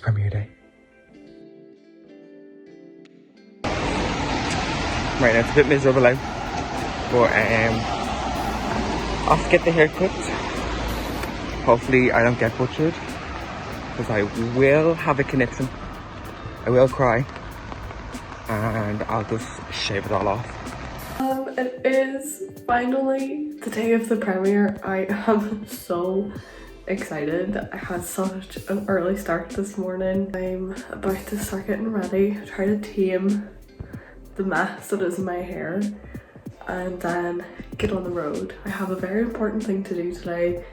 premiere day. Right now it's a bit miserable out, but off to get the haircut. Hopefully I don't get butchered, because I will have a conniption. I will cry, and I'll just shave it all off. It is finally the day of the premiere. I am so excited. I had such an early start this morning. I'm about to start getting ready, try to tame the mess that is in my hair, and then get on the road. I have a very important thing to do today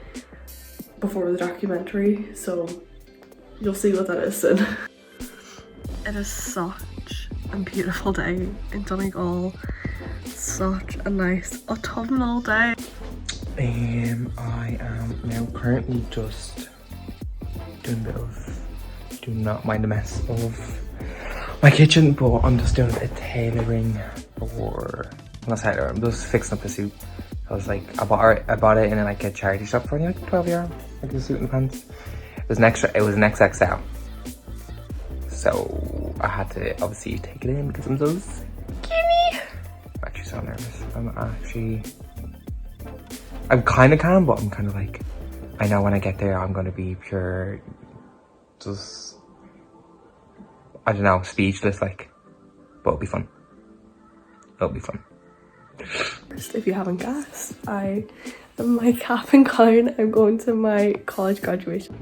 before the documentary, so you'll see what that is soon. It is such a beautiful day in Donegal. Such a nice autumnal day. I am now currently just doing a bit of, do not mind the mess of my kitchen, but I'm just doing a bit of tailoring, or not tailoring, I'm just fixing up the suit. I was like, I bought it in like a charity shop for like €12, like a suit and pants. It was an XXL. So I had to obviously take it in because I'm so skinny. I'm actually so nervous. I'm kind of calm, but I'm kind of like, I know when I get there I'm going to be pure, just, I don't know, speechless, like, but it'll be fun. It'll be fun. If you haven't guessed, I am my cap and gown. I'm going to my college graduation.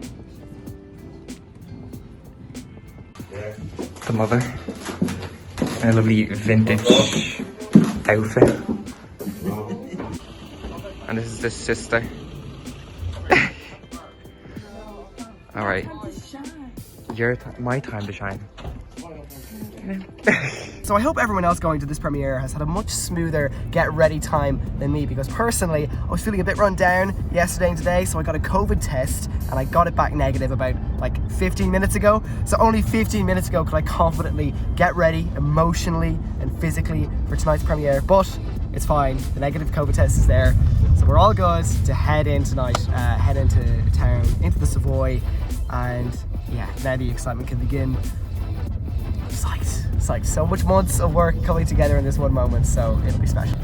The mother, and a lovely vintage outfit. And this is the sister. All right, my time to shine. So I hope everyone else going to this premiere has had a much smoother get ready time than me, because personally I was feeling a bit run down yesterday and today, so I got a COVID test and I got it back negative about like 15 minutes ago. So only 15 minutes ago could I confidently get ready emotionally and physically for tonight's premiere, but it's fine, the negative COVID test is there, so we're all good to head in tonight, head into town, into the Savoy, and yeah, now the excitement can begin. Psyched. So much months of work coming together in this one moment, so it'll be special.